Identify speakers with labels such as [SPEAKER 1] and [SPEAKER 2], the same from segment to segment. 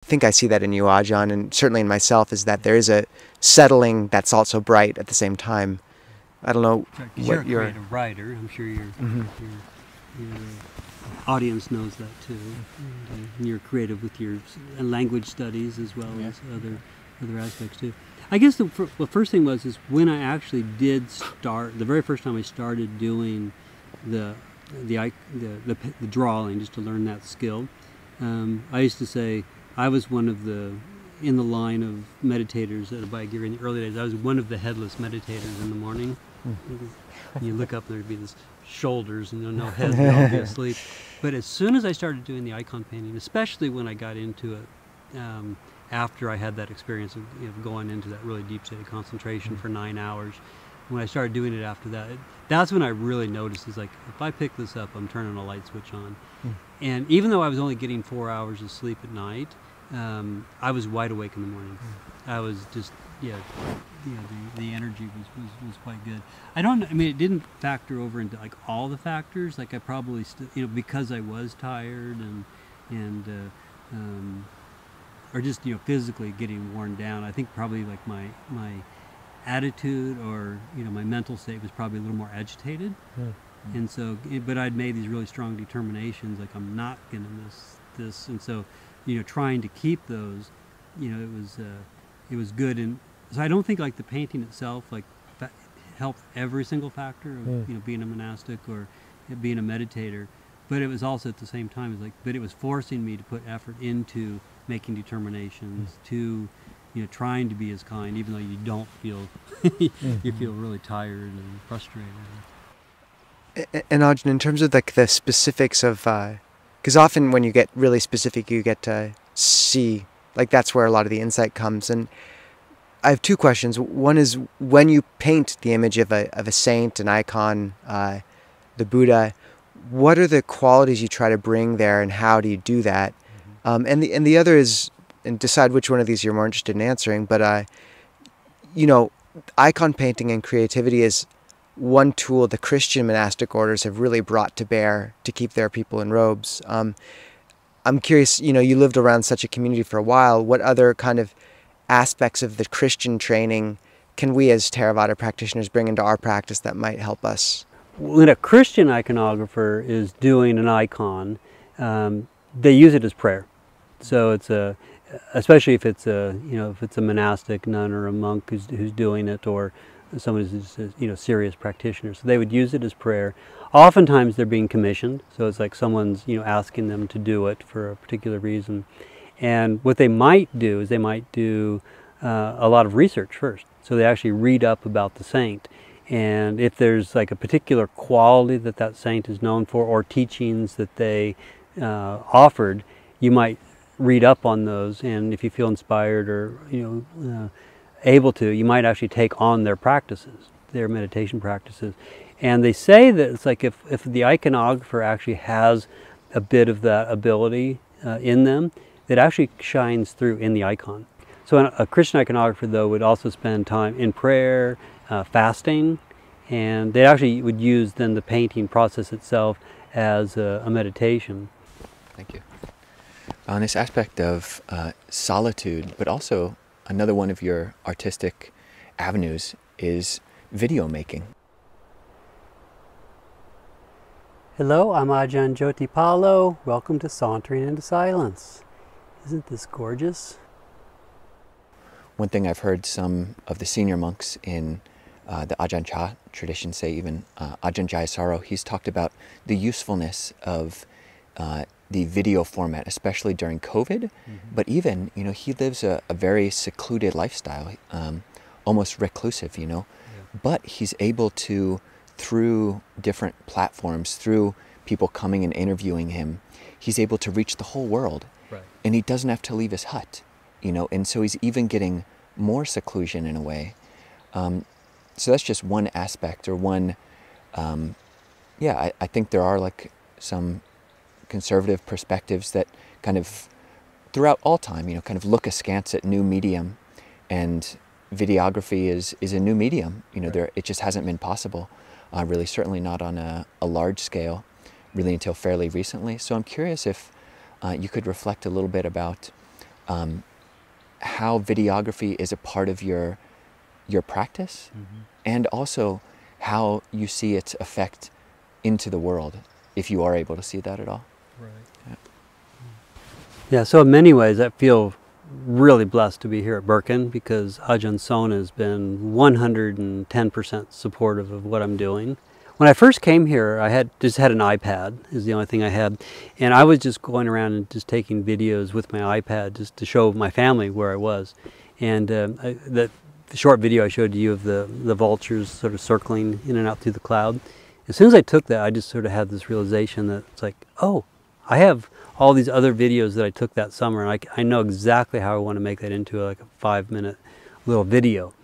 [SPEAKER 1] think I see that in you, Ajahn, and certainly in myself, is that there is a settling that's also bright at the same time. I don't know
[SPEAKER 2] what you're a creative writer. I'm sure your audience knows that too. And you're creative with your language studies as well as other aspects too. I guess the first thing is when I actually did start, the very first time I started doing the drawing, just to learn that skill. I used to say I was one of in the line of meditators at Abhayagiri in the early days. I was one of the headless meditators in the morning. You look up and there'd be this shoulders and no head, they'd all be asleep. But as soon as I started doing the icon painting, especially when I got into it, after I had that experience of going into that really deep state of concentration for 9 hours, when I started doing it after that, that's when I really noticed, is like, if I pick this up, I'm turning a light switch on. And even though I was only getting 4 hours of sleep at night, I was wide awake in the morning. I was just, the energy was quite good. I mean, it didn't factor over into like all the factors. Like I probably still, because I was tired or just, physically getting worn down. I think probably like my attitude or, my mental state was probably a little more agitated. And so, but I'd made these really strong determinations, like I'm not going to miss this. And so, trying to keep those, it was good. And so I don't think like the painting itself, like helped every single factor of, being a monastic or being a meditator. But it was also at the same time, but it was forcing me to put effort into making determinations, to, trying to be as kind, even though you don't feel, you feel really tired and frustrated.
[SPEAKER 1] And Ajahn, in terms of like the specifics of, because often when you get really specific, you get to see, like that's where a lot of the insight comes. And I have two questions. One is, when you paint the image of a saint, an icon, the Buddha, what are the qualities you try to bring there, and how do you do that? And the other is, and decide which one of these you're more interested in answering, but icon painting and creativity is one tool the Christian monastic orders have really brought to bear to keep their people in robes. I'm curious, you lived around such a community for a while, what other kind of aspects of the Christian training can we as Theravada practitioners bring into our practice that might help us?
[SPEAKER 2] When a Christian iconographer is doing an icon, they use it as prayer. So it's especially if it's a monastic nun or a monk who's doing it, or someone who's serious practitioner. So they would use it as prayer. Oftentimes they're being commissioned, so it's like someone's asking them to do it for a particular reason. And what they might do is they might do a lot of research first. So they actually read up about the saint. And if there's like a particular quality that saint is known for, or teachings that they offered, you might read up on those. And if you feel inspired or able to, you might actually take on their practices, their meditation practices. And they say that it's like if the iconographer actually has a bit of that ability in them, it actually shines through in the icon. So a Christian iconographer, though, would also spend time in prayer, fasting, and they actually would use then the painting process itself as a meditation.
[SPEAKER 3] Thank you. On this aspect of solitude, but also another one of your artistic avenues is video making.
[SPEAKER 2] Hello, I'm Ajahn Jyotipalo. Welcome to Sauntering into Silence. Isn't this gorgeous?
[SPEAKER 3] One thing I've heard some of the senior monks in the Ajahn Chah tradition say, even Ajahn Jayasaro, he's talked about the usefulness of the video format, especially during COVID, but even, he lives a very secluded lifestyle, almost reclusive, but he's able to, through different platforms, through people coming and interviewing him, he's able to reach the whole world.
[SPEAKER 2] Right.
[SPEAKER 3] And he doesn't have to leave his hut, and so he's even getting more seclusion in a way. So that's just one aspect, or one, I think there are like some conservative perspectives that kind of throughout all time, kind of look askance at new medium, and videography is a new medium. Right. It just hasn't been possible, really, certainly not on a large scale, really until fairly recently. So I'm curious if you could reflect a little bit about how videography is a part of your practice, and also how you see its effect into the world, if you are able to see that at all.
[SPEAKER 2] Right. Yeah, so in many ways I feel really blessed to be here at Birken, because Ajahn Sona has been 110% supportive of what I'm doing. When I first came here, I just had an iPad, is the only thing I had. And I was just going around and just taking videos with my iPad just to show my family where I was. And the short video I showed you of the vultures sort of circling in and out through the cloud. As soon as I took that, I just sort of had this realization that it's like, oh, I have all these other videos that I took that summer, and I know exactly how I want to make that into like a 5-minute little video.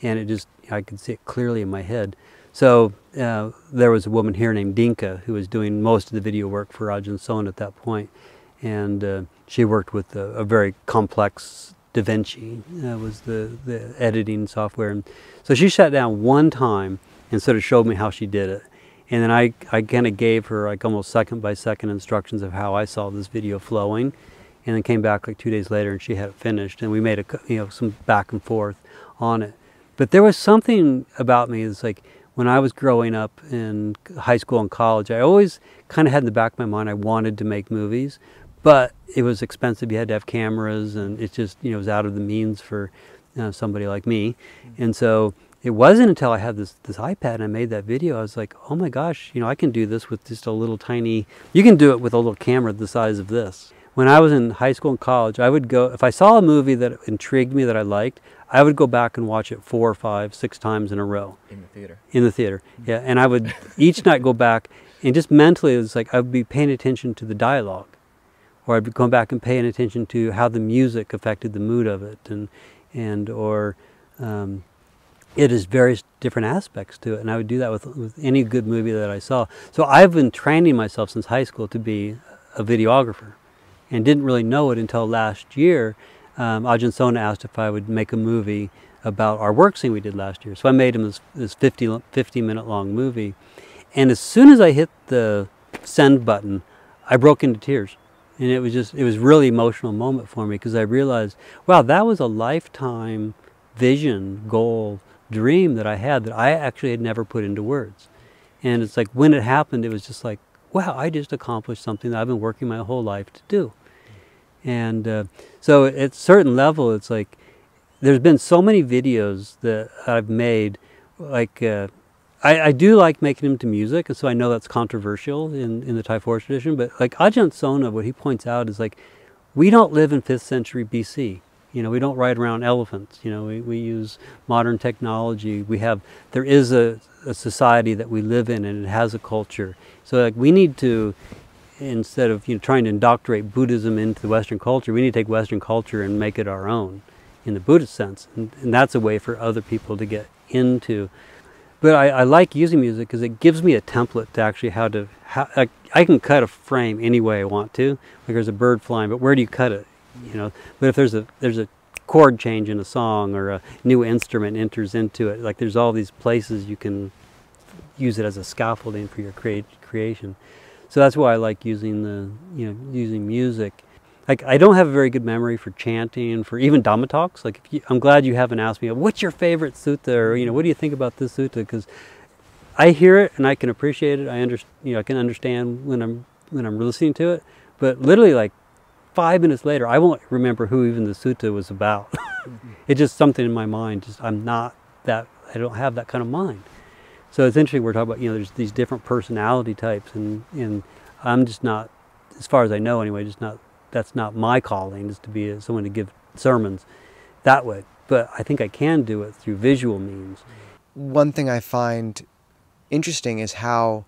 [SPEAKER 2] And it just, I could see it clearly in my head. So there was a woman here named Dinka who was doing most of the video work for Ajahn Sona at that point. And she worked with a very complex DaVinci, was the editing software. And so she sat down one time and sort of showed me how she did it. And then I kind of gave her like almost second-by-second instructions of how I saw this video flowing. And then came back like 2 days later and she had it finished. And we made some back and forth on it. But there was something about me that's like, when I was growing up in high school and college, I always kind of had in the back of my mind I wanted to make movies, but it was expensive. You had to have cameras, and it just, it was out of the means for somebody like me. And so it wasn't until I had this iPad and I made that video, I was like, oh my gosh, I can do this with just a little tiny, you can do it with a little camera the size of this. When I was in high school and college, I would go, if I saw a movie that intrigued me, that I liked, I would go back and watch it 4 or 5, 6 times in a row.
[SPEAKER 3] In the theater?
[SPEAKER 2] In the theater, yeah. And I would each night go back, and just mentally, it was like I would be paying attention to the dialogue. Or I'd be going back and paying attention to how the music affected the mood of it, it has various different aspects to it. And I would do that with any good movie that I saw. So I've been training myself since high school to be a videographer, and didn't really know it until last year. Ajahn Sona asked if I would make a movie about our work scene we did last year. So I made him this 50-minute long movie. And as soon as I hit the send button, I broke into tears. And it was a really emotional moment for me, because I realized, wow, that was a lifetime vision, goal, dream that I had that I actually had never put into words. And it's like, when it happened, it was just like, wow, I just accomplished something that I've been working my whole life to do. And so at a certain level, it's like, there's been so many videos that I've made, like, I do like making them to music, and so I know that's controversial in the Thai forest tradition, but like Ajahn Sona, what he points out is like, we don't live in 5th century BC. We don't ride around elephants. We use modern technology. There is a society that we live in, and it has a culture. So like, we need to, instead of trying to indoctrinate Buddhism into the Western culture, we need to take Western culture and make it our own in the Buddhist sense. And that's a way for other people to get into. But I like using music because it gives me a template to actually I can cut a frame any way I want to. Like, there's a bird flying, but where do you cut it? But if there's a chord change in a song, or a new instrument enters into it, like, there's all these places you can use it as a scaffolding for your creation. So that's why I like using using music. Like, I don't have a very good memory for chanting, for even Dhamma talks. Like, I'm glad you haven't asked me, what's your favorite sutta, or what do you think about this sutta? Because I hear it and I can appreciate it. I can understand when I'm listening to it. But literally, like 5 minutes later, I won't remember who even the sutta was about. It's just something in my mind. I don't have that kind of mind. So it's interesting, we're talking about, there's these different personality types, and I'm just not, as far as I know anyway, that's not my calling, is to be someone to give sermons that way. But I think I can do it through visual means.
[SPEAKER 1] One thing I find interesting is how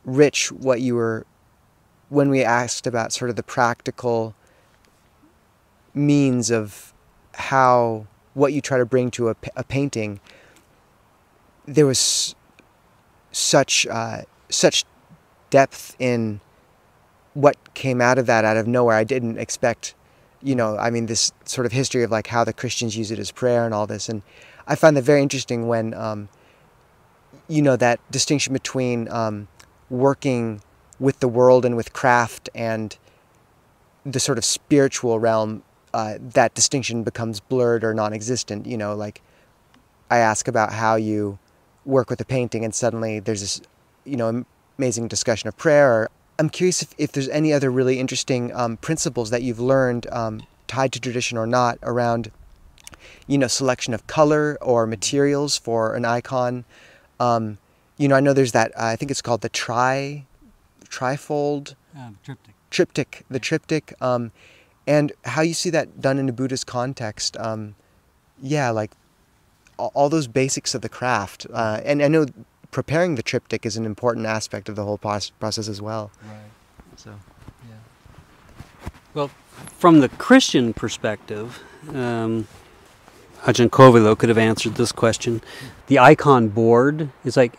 [SPEAKER 1] rich when we asked about sort of the practical means of what you try to bring to a painting, there was such depth in what came out of that out of nowhere. I didn't expect, this sort of history of like how the Christians use it as prayer and all this. And I find that very interesting when, that distinction between working with the world and with craft and the sort of spiritual realm that distinction becomes blurred or non-existent. You know, like I ask about how you work with a painting, and suddenly there's this, you know, amazing discussion of prayer. Or I'm curious if there's any other really interesting principles that you've learned, tied to tradition or not, around, you know, selection of color or materials for an icon. You know, I know there's that, I think it's called the trifold?
[SPEAKER 2] Triptych.
[SPEAKER 1] Triptych, the triptych. And how you see that done in a Buddhist context. Yeah, like all those basics of the craft. And I know preparing the triptych is an important aspect of the whole process as well.
[SPEAKER 2] Right. So, yeah. Well, from the Christian perspective, Ajahn Kovilo could have answered this question. The icon board is like,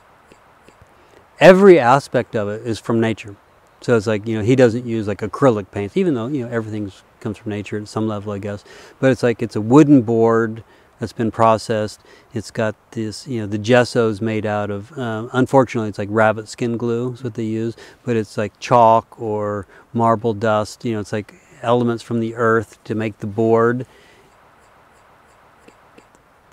[SPEAKER 2] every aspect of it is from nature. So it's like, you know, he doesn't use like acrylic paints, even though, you know, everything comes from nature at some level, I guess. But it's like, it's a wooden board that's been processed. It's got this, you know, the gesso's made out of, unfortunately, it's like rabbit skin glue is what they use, but it's like chalk or marble dust. You know, it's like elements from the earth to make the board.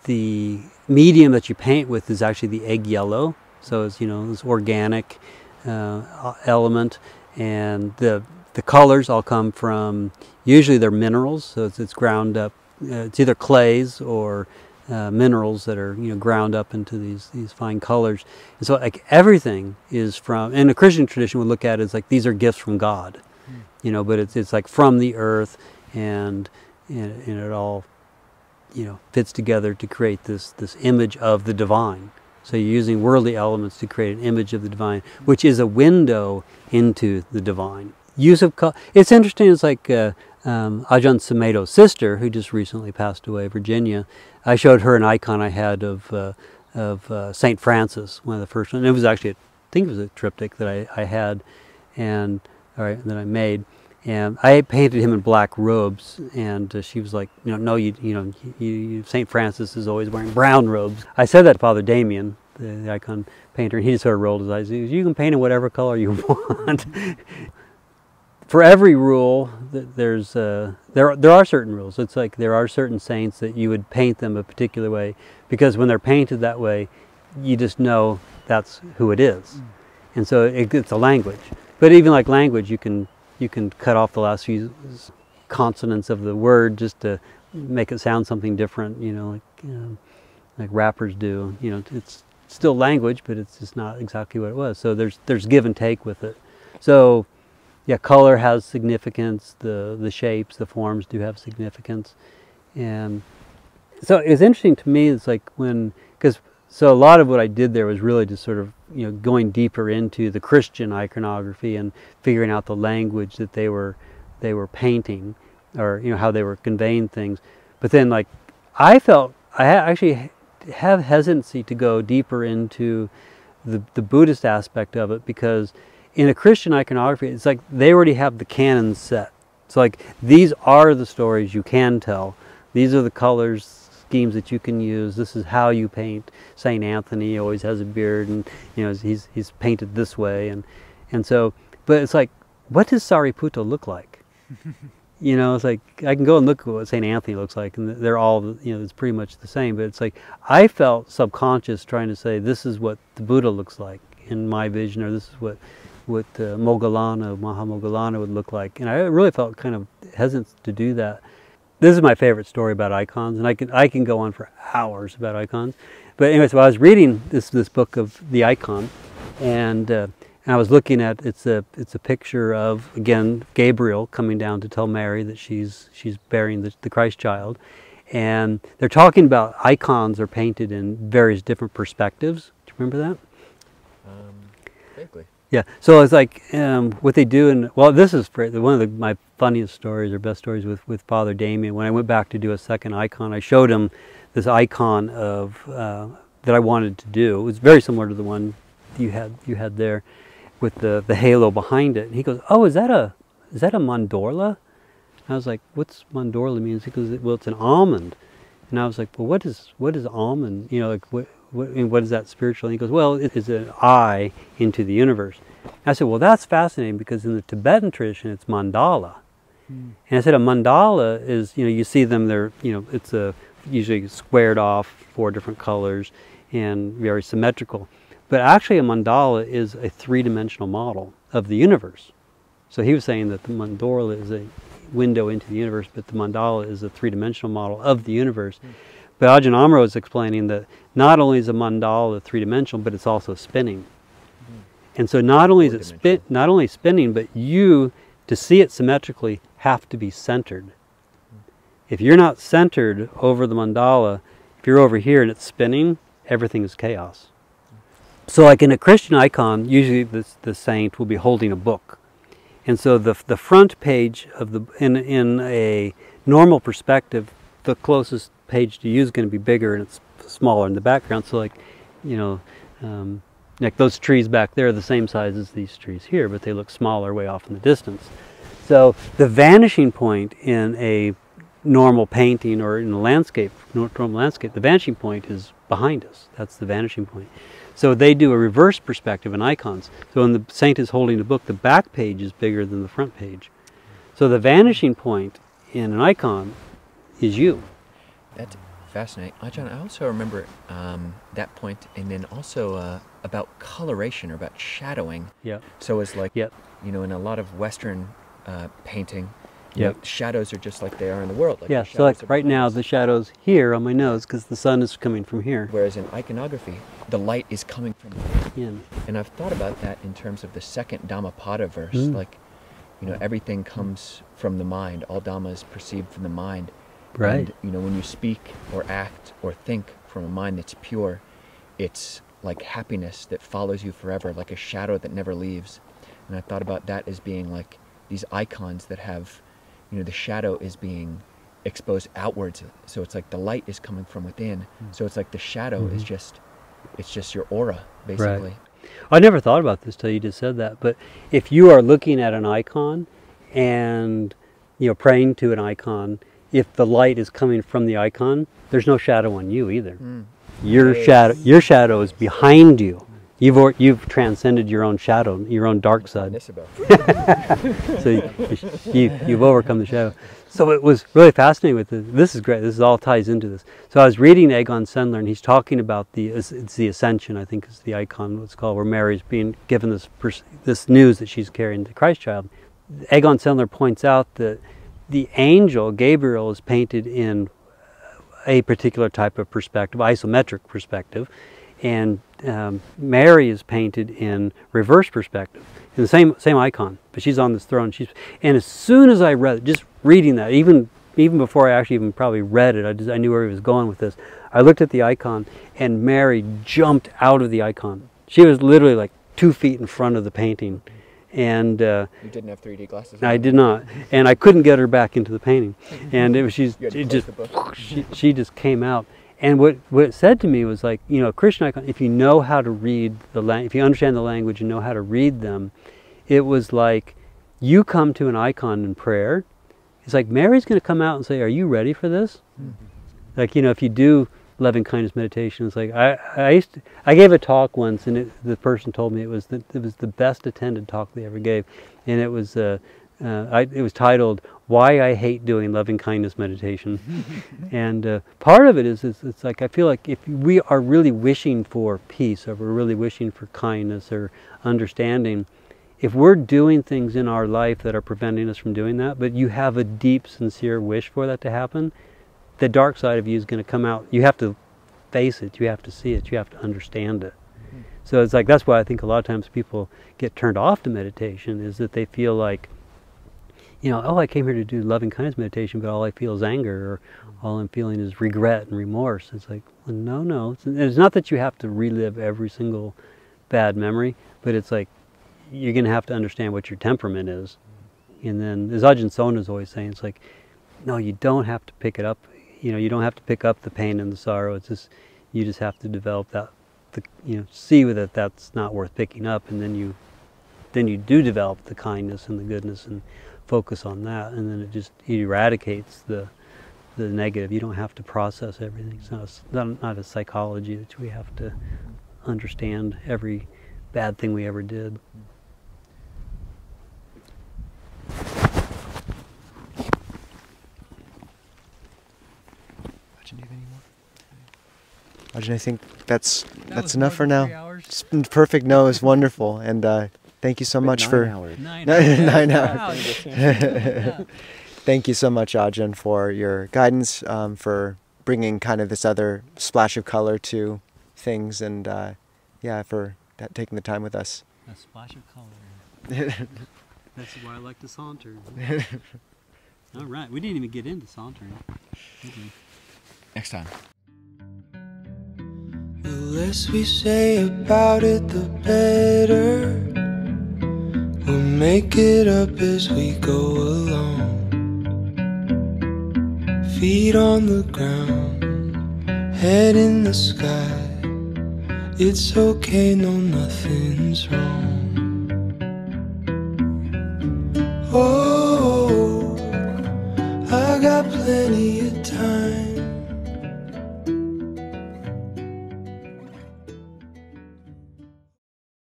[SPEAKER 2] The medium that you paint with is actually the egg yellow. So it's, you know, this organic element, and the colors all come from, usually they're minerals, so it's ground up. It's either clays or minerals that are, you know, ground up into these fine colors. And so like everything is from, in a Christian tradition we look at it as like these are gifts from God, you know, but it's like from the earth, and it all, you know, fits together to create this image of the divine. So you're using worldly elements to create an image of the divine, which is a window into the divine. Use of color. It's interesting. It's like Ajahn Sumedho's sister, who just recently passed away, Virginia. I showed her an icon I had of Saint Francis, one of the first ones. It was actually, I think it was a triptych that I had, and that I made. And I painted him in black robes, and she was like, you know, no, St. Francis is always wearing brown robes. I said that to Father Damien, the icon painter, and he just sort of rolled his eyes. He goes, you can paint in whatever color you want. For every rule, there are certain rules. It's like there are certain saints that you would paint them a particular way, because when they're painted that way, you just know that's who it is. And so it's a language. But even like language, you can cut off the last few consonants of the word just to make it sound something different, you know, like rappers do. You know, it's still language, but it's just not exactly what it was. So there's give and take with it. So yeah, color has significance. The shapes, the forms do have significance. And so it's interesting to me. It's like so a lot of what I did there was really just sort of, you know, going deeper into the Christian iconography and figuring out the language that they were painting, or, you know, how they were conveying things. But then, like, I felt I actually have hesitancy to go deeper into the Buddhist aspect of it, because in a Christian iconography, it's like they already have the canon set. So like, these are the stories you can tell. These are the colors schemes that you can use. This is how you paint. Saint Anthony he always has a beard, and, you know, he's painted this way, and so, but it's like, what does Sariputta look like? You know, it's like, I can go and look at what Saint Anthony looks like, and they're all, you know, it's pretty much the same. But it's like, I felt subconscious trying to say, this is what the Buddha looks like in my vision, or this is what Moggallana, Mahamoggallana would look like. And I really felt kind of hesitant to do that. This is my favorite story about icons, and I can go on for hours about icons. But anyway, so I was reading this book of the icon, and I was looking at, it's a picture of, again, Gabriel coming down to tell Mary that she's bearing the Christ child, and they're talking about icons are painted in various different perspectives. Do you remember that?
[SPEAKER 3] Vaguely.
[SPEAKER 2] Yeah, so it's like what they do, and well, this is one of my funniest stories or best stories with Father Damien. When I went back to do a second icon, I showed him this icon of that I wanted to do. It was very similar to the one you had there, with the halo behind it. And he goes, "Oh, is that a Mandorla?" And I was like, "What's Mandorla means?" He goes, "Well, it's an almond." And I was like, "Well, what is almond? You know, like what is that spiritual?" And he goes, "Well, it is an eye into the universe." I said, "Well, that's fascinating, because in the Tibetan tradition, it's mandala." And I said a mandala is, you see them, they're, it's usually squared off 4 different colors and very symmetrical. But actually a mandala is a 3-dimensional model of the universe. So he was saying that the Mandorla is a window into the universe, but the mandala is a 3-dimensional model of the universe. But Ajahn Amaro is explaining that not only is a mandala 3-dimensional, but it's also spinning. And so not only is it not only spinning, but you, to see it symmetrically, have to be centered. If you're not centered over the mandala, if you're over here and it's spinning, everything is chaos. So like in a Christian icon, usually the saint will be holding a book. And so the front page of in a normal perspective, the closest page to you is going to be bigger and it's smaller in the background. So like, like those trees back there are the same size as these trees here, but they look smaller way off in the distance. So the vanishing point in a normal painting or in a landscape, normal landscape, the vanishing point is behind us. That's the vanishing point. So they do a reverse perspective in icons. So when the saint is holding the book, the back page is bigger than the front page. So the vanishing point in an icon is you.
[SPEAKER 3] That's fascinating. Ajahn, I also remember that point, and then also about coloration or about shadowing.
[SPEAKER 2] Yeah.
[SPEAKER 3] So it's like,
[SPEAKER 2] Yep.
[SPEAKER 3] in a lot of Western painting,
[SPEAKER 2] Yep.
[SPEAKER 3] shadows are just like they are in the world. Like
[SPEAKER 2] Yeah,
[SPEAKER 3] the
[SPEAKER 2] so like
[SPEAKER 3] shadows are
[SPEAKER 2] right
[SPEAKER 3] behind
[SPEAKER 2] now
[SPEAKER 3] us.
[SPEAKER 2] the shadow's here on my nose because the sun is coming from here.
[SPEAKER 3] Whereas in iconography, the light is coming from
[SPEAKER 2] In.
[SPEAKER 3] And I've thought about that in terms of the second Dhammapada verse. Like, everything comes from the mind. All Dhamma is perceived from the mind.
[SPEAKER 2] Right.
[SPEAKER 3] And, when you speak or act or think from a mind that's pure, it's like happiness that follows you forever, like a shadow that never leaves. And I thought about that as being like these icons that have, the shadow is being exposed outwards. So it's like the light is coming from within. So it's like the shadow is just, it's just your aura, basically.
[SPEAKER 2] Right. I never thought about this till you just said that. But if you are looking at an icon and, praying to an icon, if the light is coming from the icon, there's no shadow on you either. Your shadow is behind you. You've transcended your own shadow, your own dark side.
[SPEAKER 3] Nisabho.
[SPEAKER 2] So you've overcome the shadow. So it was really fascinating with this. This is great. This all ties into this. So I was reading Ajahn Sendler, and he's talking about it's the Ascension, I think is the icon, what's called, where Mary's being given this news that she's carrying the Christ child. Ajahn Sendler points out that the angel, Gabriel, is painted in a particular type of perspective, isometric perspective, and Mary is painted in reverse perspective, in the same icon, but she's on this throne. And as soon as I read it, just reading that, even before I actually even probably read it, I knew where he was going with this. I looked at the icon, and Mary jumped out of the icon. She was literally like 2 feet in front of the painting. And
[SPEAKER 3] You didn't have 3D glasses?
[SPEAKER 2] I did not, and I couldn't get her back into the painting. And it was she just came out. And what it said to me was like, a Christian icon, if you know how to read if you understand the language and know how to read them, it was like you come to an icon in prayer. It's like Mary's going to come out and say, "Are you ready for this?" Like, if you do loving kindness meditation, it's like I gave a talk once, and the person told me it was the best attended talk they ever gave, and it was titled "Why I Hate Doing Loving Kindness Meditation." And part of it is it's like I feel like if we are really wishing for peace, or we're really wishing for kindness or understanding, if we're doing things in our life that are preventing us from doing that, but you have a deep, sincere wish for that to happen, the dark side of you is going to come out. You have to face it. You have to see it. You have to understand it. So it's like, that's why I think a lot of times people get turned off to meditation, is that they feel like, oh, I came here to do loving kindness meditation, but all I feel is anger, or all I'm feeling is regret and remorse. It's like, well, no. It's not that you have to relive every single bad memory, but it's like, you're going to have to understand what your temperament is. And then, as Ajahn Sona is always saying, it's like, no, you don't have to pick it up. You don't have to pick up the pain and the sorrow. It's just, you just have to develop that, see that that's not worth picking up, and then you do develop the kindness and the goodness and focus on that, and then it eradicates the negative. You don't have to process everything. It's not a psychology that we have to understand every bad thing we ever did.
[SPEAKER 1] Ajahn, do you have any more? Ajahn, I think that's enough for now. It's been perfect. No, it's wonderful, and thank you so much for
[SPEAKER 2] 9
[SPEAKER 1] 9 hours.
[SPEAKER 2] Wow.
[SPEAKER 1] Thank you so much, Ajahn, for your guidance, for bringing kind of this other splash of color to things, and yeah, for taking the time with us.
[SPEAKER 2] A splash of color. That's why I like to saunter. All right, we didn't even get into sauntering.
[SPEAKER 3] Next time.
[SPEAKER 4] The less we say about it, the better. We'll make it up as we go along. Feet on the ground, head in the sky. It's okay, no, nothing's wrong.